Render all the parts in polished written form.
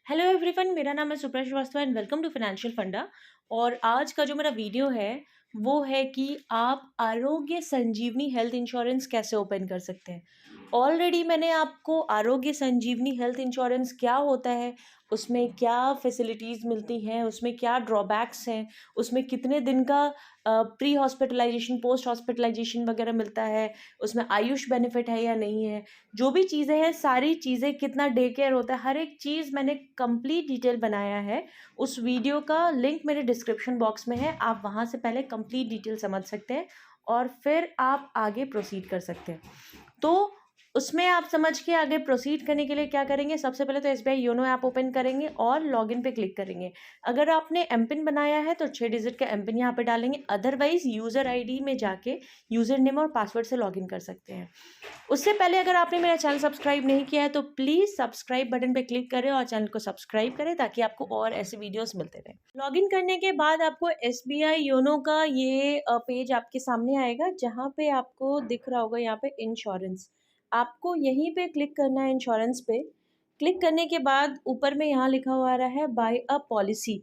Hello everyone, मेरा नाम है Supra Srivastava and welcome to financial funda. और आज का जो मेरा वीडियो है वो है कि आप आरोग्य संजीवनी हेल्थ इंश्योरेंस कैसे ओपन कर सकते हैं। ऑलरेडी मैंने आपको आरोग्य संजीवनी हेल्थ इंश्योरेंस क्या होता है, उसमें क्या फैसिलिटीज़ मिलती हैं, उसमें क्या ड्रॉबैक्स हैं, उसमें कितने दिन का प्री हॉस्पिटलाइजेशन पोस्ट हॉस्पिटलाइजेशन वगैरह मिलता है, उसमें आयुष बेनिफिट है या नहीं है, जो भी चीज़ें हैं सारी चीज़ें, कितना डे केयर होता है, हर एक चीज़ मैंने कंप्लीट डिटेल बनाया है। उस वीडियो का लिंक मेरे डिस्क्रिप्शन बॉक्स में है, आप वहाँ से पहले कंप्लीट डिटेल समझ सकते हैं और फिर आप आगे प्रोसीड कर सकते हैं। तो उसमें आप समझ के आगे प्रोसीड करने के लिए क्या करेंगे, सबसे पहले तो एसबीआई योनो ऐप ओपन करेंगे और लॉगिन पे क्लिक करेंगे। अगर आपने एमपिन बनाया है तो 6 डिजिट का एमपिन यहाँ पे डालेंगे, अदरवाइज यूज़र आईडी में जाके यूज़र नेम और पासवर्ड से लॉगिन कर सकते हैं। उससे पहले अगर आपने मेरा चैनल सब्सक्राइब नहीं किया है तो प्लीज़ सब्सक्राइब बटन पे क्लिक करें और चैनल को सब्सक्राइब करें ताकि आपको और ऐसे वीडियोस मिलते रहें। लॉगिन करने के बाद आपको एसबीआई योनो का ये पेज आपके सामने आएगा, जहाँ पे आपको दिख रहा होगा यहाँ पे इंश्योरेंस। आपको यहीं पे क्लिक करना है इंश्योरेंस पे। क्लिक करने के बाद ऊपर में यहाँ लिखा हुआ आ रहा है बाय अ पॉलिसी।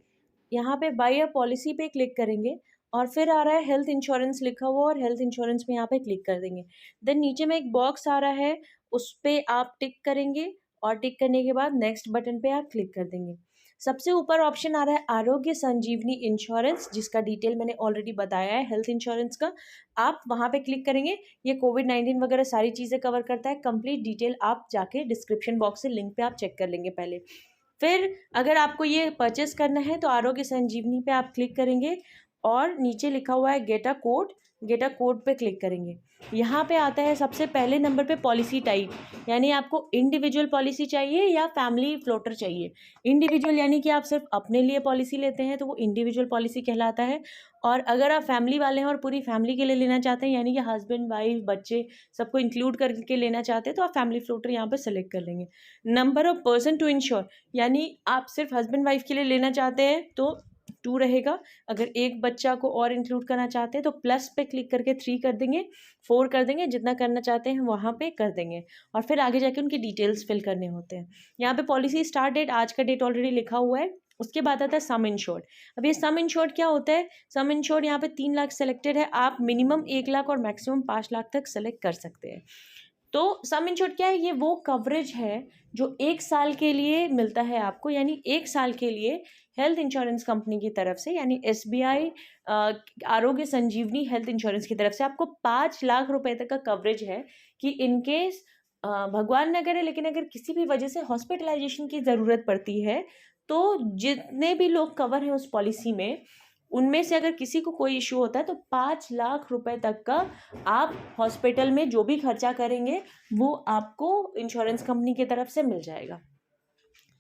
यहाँ पे बाय अ पॉलिसी पे क्लिक करेंगे और फिर आ रहा है हेल्थ इंश्योरेंस लिखा हुआ और हेल्थ इंश्योरेंस में यहाँ पे क्लिक कर देंगे। देन नीचे में एक बॉक्स आ रहा है, उस पे आप टिक करेंगे और टिक करने के बाद नेक्स्ट बटन पे आप क्लिक कर देंगे। सबसे ऊपर ऑप्शन आ रहा है आरोग्य संजीवनी इंश्योरेंस, जिसका डिटेल मैंने ऑलरेडी बताया है हेल्थ इंश्योरेंस का। आप वहाँ पे क्लिक करेंगे, ये कोविड-19 वगैरह सारी चीज़ें कवर करता है। कंप्लीट डिटेल आप जाके डिस्क्रिप्शन बॉक्स से लिंक पे आप चेक कर लेंगे पहले। फिर अगर आपको ये परचेस करना है तो आरोग्य संजीवनी पे आप क्लिक करेंगे और नीचे लिखा हुआ है गेट अ कोड पे क्लिक करेंगे। यहाँ पे आता है सबसे पहले नंबर पे पॉलिसी टाइप, यानी आपको इंडिविजुअल पॉलिसी चाहिए या फैमिली फ्लोटर चाहिए। इंडिविजुअल यानी कि आप सिर्फ अपने लिए पॉलिसी लेते हैं तो वो इंडिविजुअल पॉलिसी कहलाता है, और अगर आप फैमिली वाले हैं और पूरी फैमिली के लिए लेना चाहते हैं, यानी कि हस्बैंड वाइफ बच्चे सबको इंक्लूड करके लेना चाहते हैं, तो आप फैमिली फ्लोटर यहाँ पे सेलेक्ट कर लेंगे। Number of person to insure, यानी आप सिर्फ हस्बैंड वाइफ के लिए लेना चाहते हैं तो 2 रहेगा। अगर एक बच्चा को और इंक्लूड करना चाहते हैं तो प्लस पे क्लिक करके 3 कर देंगे, 4 कर देंगे, जितना करना चाहते हैं वहाँ पे कर देंगे और फिर आगे जाके उनकी डिटेल्स फिल करने होते हैं। यहाँ पे पॉलिसी स्टार्ट डेट, आज का डेट ऑलरेडी लिखा हुआ है। उसके बाद आता है सम इंश्योर्ड। अब ये सम इंश्योर्ड क्या होता है? सम इंश्योर्ड यहाँ पे 3 लाख सेलेक्टेड है, आप मिनिमम 1 लाख और मैक्सिमम 5 लाख तक सेलेक्ट कर सकते हैं। तो सम इंश्योर्ड क्या है? ये वो कवरेज है जो 1 साल के लिए मिलता है आपको, यानी 1 साल के लिए हेल्थ इंश्योरेंस कंपनी की तरफ से, यानी एसबीआई आरोग्य संजीवनी हेल्थ इंश्योरेंस की तरफ से आपको 5 लाख रुपए तक का कवरेज है कि इन केस भगवान ना करे लेकिन अगर किसी भी वजह से हॉस्पिटलाइजेशन की ज़रूरत पड़ती है, तो जितने भी लोग कवर हैं उस पॉलिसी में, उनमें से अगर किसी को कोई इश्यू होता है तो 5 लाख रुपए तक का आप हॉस्पिटल में जो भी खर्चा करेंगे वो आपको इंश्योरेंस कंपनी की तरफ से मिल जाएगा।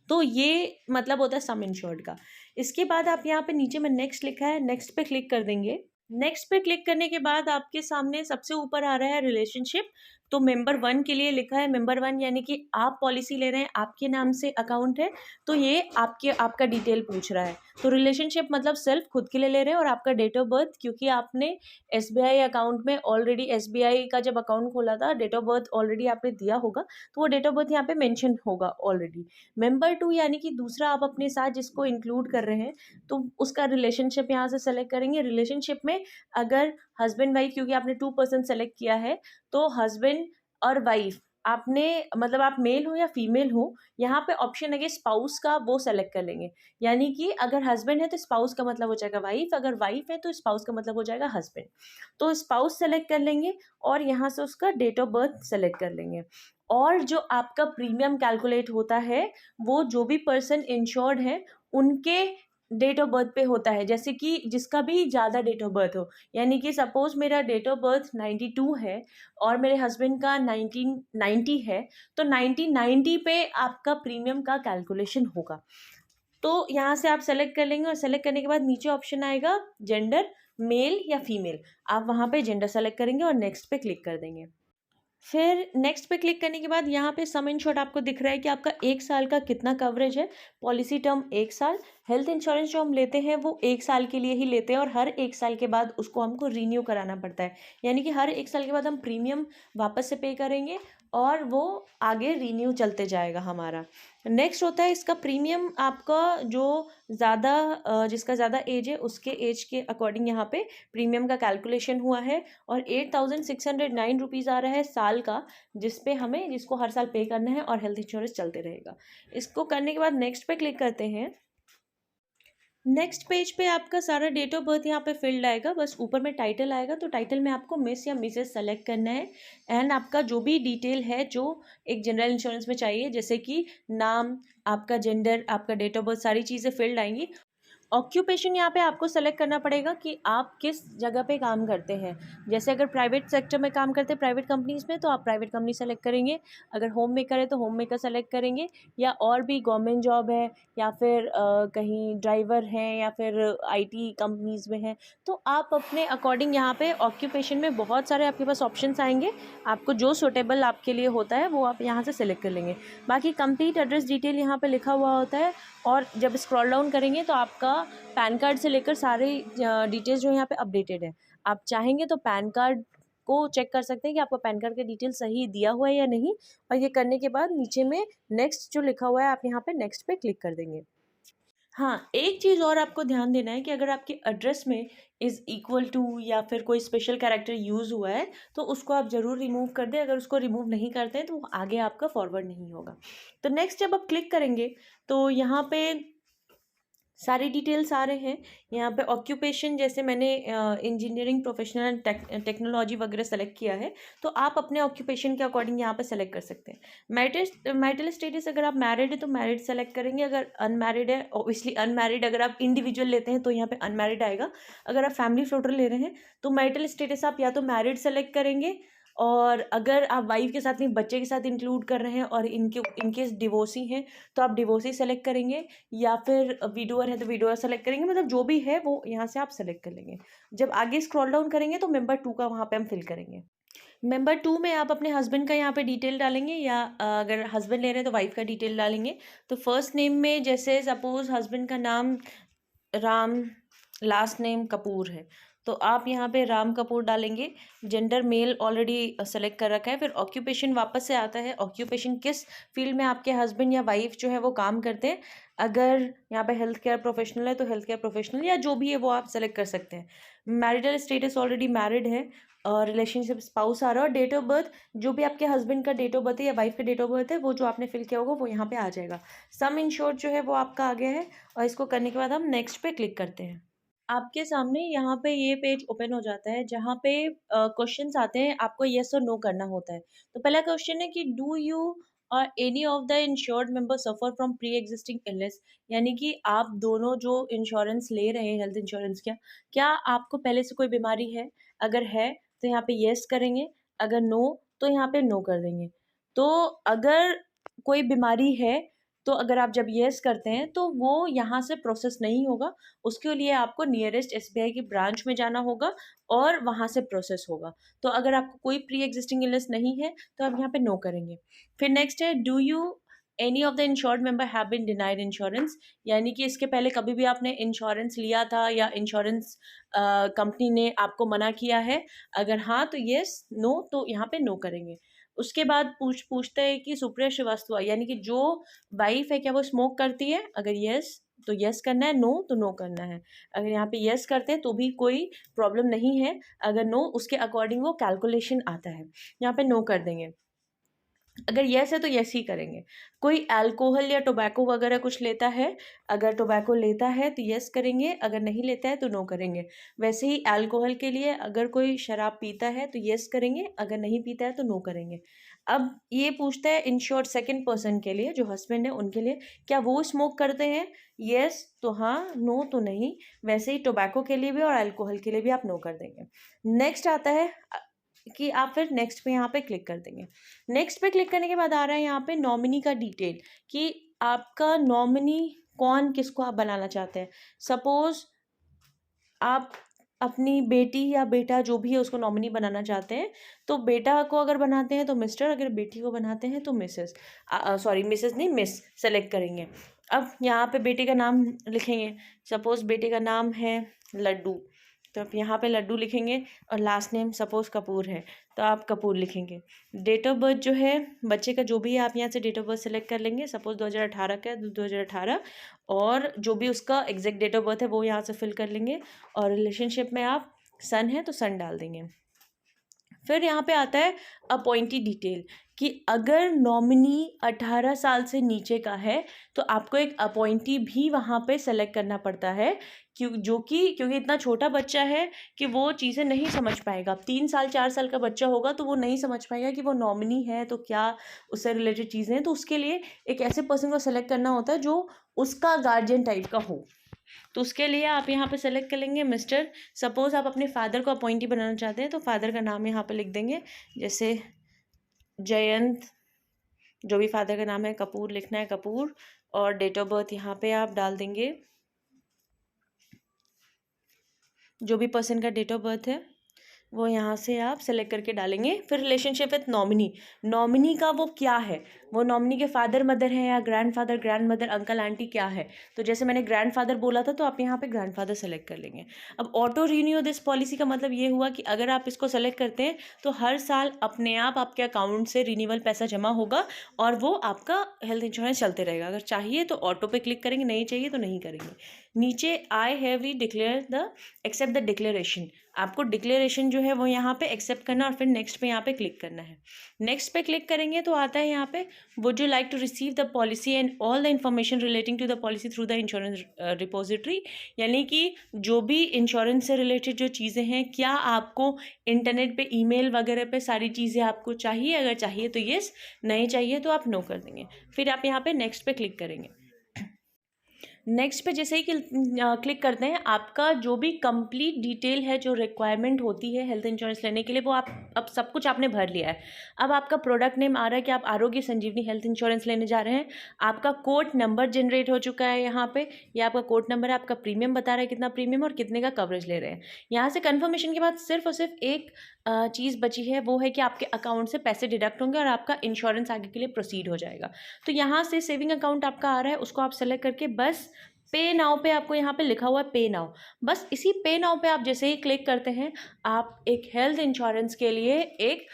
तो ये मतलब होता है सम इंश्योर्ड का। इसके बाद आप यहाँ पे नीचे में नेक्स्ट लिखा है, नेक्स्ट पे क्लिक कर देंगे। नेक्स्ट पे क्लिक करने के बाद आपके सामने सबसे ऊपर आ रहा है रिलेशनशिप। तो मेंबर 1 के लिए लिखा है मेंबर 1, यानी कि आप पॉलिसी ले रहे हैं, आपके नाम से अकाउंट है, तो ये आपका डिटेल पूछ रहा है। तो रिलेशनशिप मतलब सिर्फ खुद के लिए ले रहे हैं और आपका डेट ऑफ बर्थ, क्योंकि आपने एसबीआई अकाउंट में ऑलरेडी, एसबीआई का जब अकाउंट खोला था डेट ऑफ बर्थ ऑलरेडी आपने दिया होगा, तो वो डेट ऑफ बर्थ यहाँ पे मेंशन होगा ऑलरेडी। मेंबर 2 यानी कि दूसरा आप अपने साथ जिसको इंक्लूड कर रहे हैं, तो उसका रिलेशनशिप यहाँ से सेलेक्ट करेंगे। रिलेशनशिप में अगर हस्बैंड वाइफ, क्योंकि आपने 2% सेलेक्ट किया है, तो हस्बैंड और वाइफ आपने, मतलब आप मेल हो या फीमेल हो, यहाँ पे ऑप्शन है स्पाउस का, वो सेलेक्ट कर लेंगे। यानी कि अगर हस्बैंड है तो स्पाउस का मतलब हो जाएगा वाइफ, अगर वाइफ है तो स्पाउस का मतलब हो जाएगा हस्बैंड। तो स्पाउस सेलेक्ट कर लेंगे और यहाँ से उसका डेट ऑफ बर्थ सेलेक्ट कर लेंगे। और जो आपका प्रीमियम कैलकुलेट होता है वो जो भी पर्सन इंश्योर्ड है उनके डेट ऑफ बर्थ पे होता है, जैसे कि जिसका भी ज़्यादा डेट ऑफ बर्थ हो। यानी कि सपोज मेरा डेट ऑफ बर्थ 92 है और मेरे हस्बैंड का 1990 है, तो 1990 पे आपका प्रीमियम का कैलकुलेशन होगा। तो यहाँ से आप सेलेक्ट कर लेंगे और सेलेक्ट करने के बाद नीचे ऑप्शन आएगा जेंडर, मेल या फीमेल। आप वहाँ पे जेंडर सेलेक्ट करेंगे और नेक्स्ट पे क्लिक कर देंगे। फिर नेक्स्ट पे क्लिक करने के बाद यहाँ पे सम इंश्योर्ड आपको दिख रहा है कि आपका 1 साल का कितना कवरेज है। पॉलिसी टर्म 1 साल, हेल्थ इंश्योरेंस जो हम लेते हैं वो 1 साल के लिए ही लेते हैं और हर 1 साल के बाद उसको हमको रीन्यू कराना पड़ता है। यानी कि हर 1 साल के बाद हम प्रीमियम वापस से पे करेंगे और वो आगे रीन्यू चलते जाएगा हमारा। नेक्स्ट होता है इसका प्रीमियम, आपका जो जिसका ज़्यादा एज है उसके एज के अकॉर्डिंग यहाँ पे प्रीमियम का कैलकुलेशन हुआ है, और 8,609 रुपीज़ आ रहा है साल का, जिसको हर साल पे करना है और हेल्थ इंश्योरेंस चलते रहेगा। इसको करने के बाद नेक्स्ट पे क्लिक करते हैं। नेक्स्ट पेज पे आपका सारा डेट ऑफ बर्थ यहाँ पे फील्ड आएगा, बस ऊपर में टाइटल आएगा, तो टाइटल में आपको मिस या मिसेस सेलेक्ट करना है। एंड आपका जो भी डिटेल है जो एक जनरल इंश्योरेंस में चाहिए, जैसे कि नाम, आपका जेंडर, आपका डेट ऑफ बर्थ, सारी चीज़ें फील्ड आएंगी। ऑक्यूपेशन यहाँ पे आपको सेलेक्ट करना पड़ेगा कि आप किस जगह पे काम करते हैं। जैसे अगर प्राइवेट सेक्टर में काम करते हैं प्राइवेट कंपनीज़ में, तो आप प्राइवेट कंपनी सेलेक्ट करेंगे। अगर होम मेकर है तो होम मेकर सेलेक्ट करेंगे, या और भी गवर्नमेंट जॉब है, या फिर कहीं ड्राइवर हैं, या फिर आईटी कंपनीज़ में हैं, तो आप अपने अकॉर्डिंग यहाँ पे ऑक्यूपेशन में बहुत सारे आपके पास ऑप्शंस आएंगे। आपको जो सूटेबल आपके लिए होता है वो आप यहाँ से सेलेक्ट कर लेंगे। बाकी कंप्लीट एड्रेस डिटेल यहाँ पे लिखा हुआ होता है, और जब स्क्रॉल डाउन करेंगे तो आपका पैन कार्ड से लेकर सारे डिटेल्स जो यहाँ पे अपडेटेड है। आप चाहेंगे तो पैन कार्ड को चेक कर सकते हैं कि आपका पैन कार्ड का डिटेल सही दिया हुआ है या नहीं, और ये करने के बाद नीचे में नेक्स्ट जो लिखा हुआ है आप यहाँ पे नेक्स्ट पे क्लिक कर देंगे। हाँ, एक चीज़ और आपको ध्यान देना है कि अगर आपके एड्रेस में इज़ इक्वल टू या फिर कोई स्पेशल कैरेक्टर यूज़ हुआ है तो उसको आप ज़रूर रिमूव कर दें। अगर उसको रिमूव नहीं करते हैं तो वो आगे आपका फॉरवर्ड नहीं होगा। तो नेक्स्ट जब आप क्लिक करेंगे तो यहाँ पे सारे डिटेल्स आ रहे हैं। यहाँ पे ऑक्यूपेशन, जैसे मैंने इंजीनियरिंग प्रोफेशनल एंड टेक्नोलॉजी वगैरह सेलेक्ट किया है, तो आप अपने ऑक्यूपेशन के अकॉर्डिंग यहाँ पे सेलेक्ट कर सकते हैं। मैरिटल स्टेटस, अगर आप मैरिड है तो मैरिड सेलेक्ट करेंगे। अगर अनमैरिड है, ऑब्वियसली अनमैरिड, अगर आप इंडिविजुअल लेते हैं तो यहाँ पे अनमैरिड आएगा। अगर आप फैमिली फ्लोटर ले रहे हैं तो मैरिटल स्टेटस आप या तो मैरिड सेलेक्ट करेंगे, और अगर आप वाइफ के साथ नहीं बच्चे के साथ इंक्लूड कर रहे हैं और इनकेस डिवोर्सी हैं तो आप डिवोर्सी सेलेक्ट करेंगे, या फिर विडोअर है तो विडोअर सेलेक्ट करेंगे। मतलब जो भी है वो यहाँ से आप सेलेक्ट कर लेंगे। जब आगे स्क्रॉल डाउन करेंगे तो मेंबर 2 का वहाँ पे हम फिल करेंगे। मेंबर 2 में आप अपने हस्बैंड का यहाँ पे डिटेल डालेंगे, या अगर हस्बैंड ले रहे हैं तो वाइफ का डिटेल डालेंगे। तो फर्स्ट नेम में जैसे सपोज हस्बैंड का नाम राम, लास्ट नेम कपूर है, तो आप यहाँ पे राम कपूर डालेंगे। जेंडर मेल ऑलरेडी सेलेक्ट कर रखा है। फिर ऑक्यूपेशन वापस से आता है, ऑक्यूपेशन किस फील्ड में आपके हस्बैंड या वाइफ जो है वो काम करते हैं। अगर यहाँ पे हेल्थ केयर प्रोफेशनल है तो हेल्थ केयर प्रोफेशनल, या जो भी है वो आप सेलेक्ट कर सकते हैं। मैरिटल स्टेटस ऑलरेडी मैरिड है, और रिलेशनशिप स्पाउस आ रहा है, और डेट ऑफ बर्थ जो भी आपके हस्बैंड का डेट ऑफ बर्थ है या वाइफ का डेट ऑफ बर्थ है वो जो आपने फिल किया होगा वो यहाँ पे आ जाएगा। सम इंश्योर्ड जो है वो आपका आ गया है, और इसको करने के बाद हम नेक्स्ट पे क्लिक करते हैं। आपके सामने यहाँ पे ये पेज ओपन हो जाता है जहाँ पे क्वेश्चंस आते हैं, आपको येस और नो करना होता है। तो पहला क्वेश्चन है कि डू यू और any of the insured member suffer from pre existing illness, यानी कि आप दोनों जो इंश्योरेंस ले रहे हैं हेल्थ इंश्योरेंस का, क्या आपको पहले से कोई बीमारी है? अगर है तो यहाँ पे येस करेंगे, अगर नो तो यहाँ पे नो कर देंगे। तो अगर कोई बीमारी है तो अगर आप जब येस करते हैं तो वो यहाँ से प्रोसेस नहीं होगा, उसके लिए आपको नियरेस्ट एसबीआई की ब्रांच में जाना होगा और वहाँ से प्रोसेस होगा। तो अगर आपको कोई प्री एग्जिस्टिंग इलनेस नहीं है तो आप यहाँ पे नो करेंगे। फिर नेक्स्ट है do you any of the insured member have been denied insurance, यानी कि इसके पहले कभी भी आपने इंश्योरेंस लिया था या इंश्योरेंस कंपनी ने आपको मना किया है। अगर हाँ तो येस, नो तो यहाँ पे नो करेंगे। उसके बाद पूछता है कि सुप्रिया श्रीवास्तव, यानी कि जो वाइफ है क्या वो स्मोक करती है? अगर येस तो येस करना है, नो तो नो करना है। अगर यहाँ पे येस करते हैं तो भी कोई प्रॉब्लम नहीं है, अगर नो उसके अकॉर्डिंग वो कैलकुलेशन आता है, यहाँ पे नो कर देंगे। अगर येस है तो येस ही करेंगे। कोई अल्कोहल या टोबैको वगैरह कुछ लेता है, अगर टोबैको लेता है तो येस करेंगे, अगर नहीं लेता है तो नो करेंगे। वैसे ही अल्कोहल के लिए अगर कोई शराब पीता है तो येस करेंगे, अगर नहीं पीता है तो नो करेंगे। अब ये पूछता है इंश्योर्ड सेकंड पर्सन के लिए, जो हस्बैंड है उनके लिए, क्या वो स्मोक करते हैं? येस तो हाँ, नो तो नहीं। वैसे ही टोबैको के लिए भी और अल्कोहल के लिए भी आप नो कर देंगे। नेक्स्ट आता है कि आप फिर नेक्स्ट पे यहाँ पे क्लिक कर देंगे। नेक्स्ट पे क्लिक करने के बाद आ रहा है यहाँ पे नॉमिनी का डिटेल, कि आपका नॉमिनी कौन, किसको आप बनाना चाहते हैं। सपोज आप अपनी बेटी या बेटा जो भी है उसको नॉमिनी बनाना चाहते हैं, तो बेटा को अगर बनाते हैं तो मिस्टर, अगर बेटी को बनाते हैं तो मिसेस, सॉरी मिसेस नहीं मिस सेलेक्ट करेंगे। अब यहाँ पे बेटे का नाम लिखेंगे, सपोज बेटे का नाम है लड्डू, तो आप यहाँ पे लड्डू लिखेंगे और लास्ट नेम सपोज कपूर है तो आप कपूर लिखेंगे। डेट ऑफ बर्थ जो है बच्चे का जो भी है आप यहाँ से डेट ऑफ बर्थ सेलेक्ट कर लेंगे। सपोज 2018 का है 2018, और जो भी उसका एग्जैक्ट डेट ऑफ बर्थ है वो यहाँ से फिल कर लेंगे। और रिलेशनशिप में आप सन है तो सन डाल देंगे। फिर यहाँ पे आता है अपॉइंटी डिटेल कि अगर नॉमिनी 18 साल से नीचे का है तो आपको एक अपॉइंटी भी वहाँ पे सेलेक्ट करना पड़ता है, क्योंकि इतना छोटा बच्चा है कि वो चीज़ें नहीं समझ पाएगा। 3 साल 4 साल का बच्चा होगा तो वो नहीं समझ पाएगा कि वो नॉमिनी है तो क्या उससे रिलेटेड चीज़ें हैं। तो उसके लिए एक ऐसे पर्सन को सेलेक्ट करना होता है जो उसका गार्जियन टाइप का हो। तो उसके लिए आप यहाँ पे सेलेक्ट कर लेंगे मिस्टर। सपोज आप अपने फादर को अपॉइंटी बनाना चाहते हैं तो फादर का नाम यहाँ पे लिख देंगे, जैसे जयंत, जो भी फादर का नाम है, कपूर लिखना है कपूर। और डेट ऑफ बर्थ यहाँ पे आप डाल देंगे, जो भी पर्सन का डेट ऑफ बर्थ है वो यहाँ से आप सेलेक्ट करके डालेंगे। फिर रिलेशनशिप विथ नॉमिनी, नॉमिनी का वो क्या है, वो नॉमिनी के फादर मदर है या grandfather grand mother uncle aunty क्या है। तो जैसे मैंने ग्रैंडफादर बोला था तो आप यहाँ पे ग्रैंडफादर सेलेक्ट कर लेंगे। अब ऑटो रीन्यू दिस पॉलिसी का मतलब ये हुआ कि अगर आप इसको सेलेक्ट करते हैं तो हर साल अपने आप आपके अकाउंट से रिन्यूअल पैसा जमा होगा और वो आपका हेल्थ इंश्योरेंस चलते रहेगा। अगर चाहिए तो ऑटो पे क्लिक करेंगे, नहीं चाहिए तो नहीं करेंगे। नीचे I have redeclare the accept the declaration, आपको डिक्लेरेशन जो है वो यहाँ पे एक्सेप्ट करना और फिर नेक्स्ट पे यहाँ पे क्लिक करना है। नेक्स्ट पे क्लिक करेंगे तो आता है यहाँ पे would you like to receive the policy and all the information relating to the policy through the insurance repository, यानी कि जो भी इंश्योरेंस से रिलेटेड जो चीज़ें हैं क्या आपको इंटरनेट पे ईमेल वगैरह पे सारी चीज़ें आपको चाहिए। अगर चाहिए तो येस, नहीं चाहिए तो आप नो कर देंगे। फिर आप यहाँ पे नेक्स्ट पे क्लिक करेंगे। नेक्स्ट पे जैसे ही क्लिक करते हैं आपका जो भी कंप्लीट डिटेल है जो रिक्वायरमेंट होती है हेल्थ इंश्योरेंस लेने के लिए वो आप अब सब कुछ आपने भर लिया है। अब आपका प्रोडक्ट नेम आ रहा है कि आप आरोग्य संजीवनी हेल्थ इंश्योरेंस लेने जा रहे हैं। आपका कोड नंबर जनरेट हो चुका है यहाँ पे, ये आपका कोड नंबर है, आपका प्रीमियम बता रहा है कितना प्रीमियम और कितने का कवरेज ले रहे हैं। यहाँ से कन्फर्मेशन के बाद सिर्फ और सिर्फ एक चीज़ बची है, वो है कि आपके अकाउंट से पैसे डिडक्ट होंगे और आपका इंश्योरेंस आगे के लिए प्रोसीड हो जाएगा। तो यहाँ से सेविंग अकाउंट आपका आ रहा है, उसको आप सेलेक्ट करके बस पे नाउ पे आपको यहाँ पे लिखा हुआ है पे नाउ, बस इसी पे नाउ पे आप जैसे ही क्लिक करते हैं आप एक हेल्थ इंश्योरेंस के लिए एक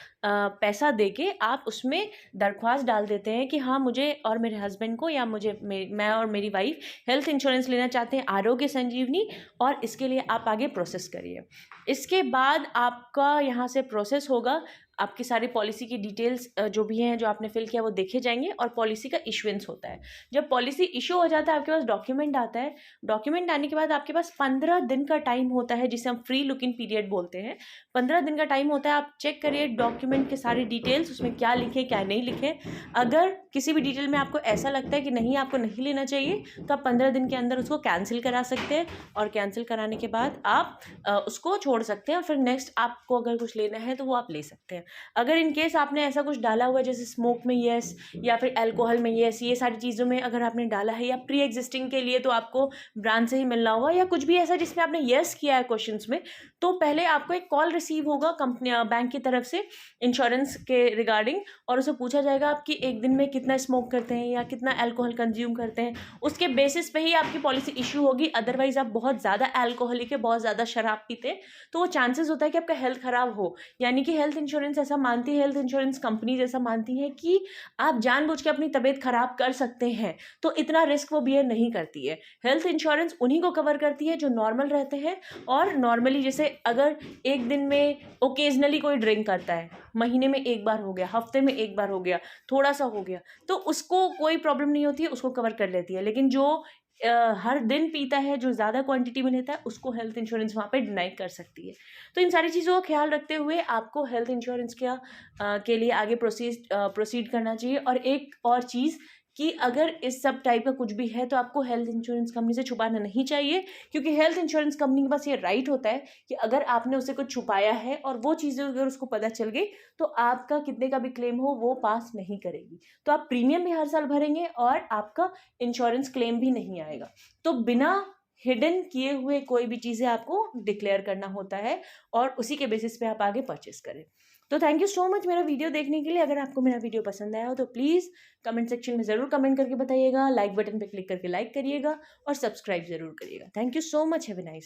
पैसा देके आप उसमें दरख्वास्त डाल देते हैं कि हाँ मुझे और मेरे हस्बैंड को या मैं और मेरी वाइफ हेल्थ इंश्योरेंस लेना चाहते हैं आरोग्य संजीवनी, और इसके लिए आप आगे प्रोसेस करिए। इसके बाद आपका यहाँ से प्रोसेस होगा, आपकी सारी पॉलिसी की डिटेल्स जो भी हैं जो आपने फिल किया वो देखे जाएंगे और पॉलिसी का इशुएंस होता है। जब पॉलिसी इशू हो जाता है आपके पास डॉक्यूमेंट आता है, डॉक्यूमेंट आने के बाद आपके पास 15 दिन का टाइम होता है जिसे हम फ्री लुक इन पीरियड बोलते हैं। 15 दिन का टाइम होता है, आप चेक करिए डॉक्यूमेंट के सारी डिटेल्स, उसमें क्या लिखे क्या नहीं लिखे। अगर किसी भी डिटेल में आपको ऐसा लगता है कि नहीं आपको नहीं लेना चाहिए तो आप 15 दिन के अंदर उसको कैंसिल करा सकते हैं और कैंसिल कराने के बाद आप उसको छोड़ सकते हैं और फिर नेक्स्ट आपको अगर कुछ लेना है तो वो आप ले सकते हैं। अगर इन केस आपने ऐसा कुछ डाला हुआ है जैसे स्मोक में येस या फिर अल्कोहल में येस, ये सारी चीज़ों में अगर आपने डाला है या प्री एग्जिस्टिंग के लिए तो आपको ब्रांच से ही मिलना होगा, या कुछ भी ऐसा जिसमें आपने येस किया है क्वेश्चंस में, तो पहले आपको एक कॉल रिसीव होगा कंपनी बैंक की तरफ से इंश्योरेंस के रिगार्डिंग, और उसे पूछा जाएगा आपकी एक दिन में कितना स्मोक करते हैं या कितना अल्कोहल कंज्यूम करते हैं, उसके बेसिस पे ही आपकी पॉलिसी इशू होगी। अदरवाइज आप बहुत ज़्यादा अल्कोहलिक है, बहुत ज़्यादा शराब पीते हैं तो वो चांसेस होता है कि आपका हेल्थ खराब हो। यानी कि हेल्थ इंश्योरेंस ऐसा मानती है, हेल्थ इंश्योरेंस कंपनी जैसा मानती है कि आप जानबूझ के अपनी तबीयत खराब कर सकते हैं, तो इतना रिस्क वो बियर नहीं करती है। हेल्थ इंश्योरेंस उन्हीं को कवर करती है जो नॉर्मल रहते हैं, और नॉर्मली जैसे अगर एक दिन में ओकेजनली कोई ड्रिंक करता है, महीने में एक बार हो गया, हफ्ते में एक बार हो गया, थोड़ा सा हो गया, तो उसको कोई प्रॉब्लम नहीं होती है, उसको कवर कर लेती है। लेकिन जो हर दिन पीता है, जो ज़्यादा क्वांटिटी में लेता है, उसको हेल्थ इंश्योरेंस वहाँ पे डिनाई कर सकती है। तो इन सारी चीज़ों का ख्याल रखते हुए आपको हेल्थ इंश्योरेंस के लिए आगे प्रोसीड करना चाहिए। और एक और चीज़ कि अगर इस सब टाइप का कुछ भी है तो आपको हेल्थ इंश्योरेंस कंपनी से छुपाना नहीं चाहिए, क्योंकि हेल्थ इंश्योरेंस कंपनी के पास ये राइट होता है कि अगर आपने उसे कुछ छुपाया है और वो चीज़ें अगर उसको पता चल गई तो आपका कितने का भी क्लेम हो वो पास नहीं करेगी। तो आप प्रीमियम भी हर साल भरेंगे और आपका इंश्योरेंस क्लेम भी नहीं आएगा। तो बिना हिडन किए हुए कोई भी चीज़ें आपको डिक्लेयर करना होता है और उसी के बेसिस पे आप आगे परचेस करें। तो थैंक यू सो मच मेरा वीडियो देखने के लिए। अगर आपको मेरा वीडियो पसंद आया हो तो प्लीज़ कमेंट सेक्शन में ज़रूर कमेंट करके बताइएगा, लाइक बटन पे क्लिक करके लाइक करिएगा और सब्सक्राइब ज़रूर करिएगा। Thank you so much, have a nice day.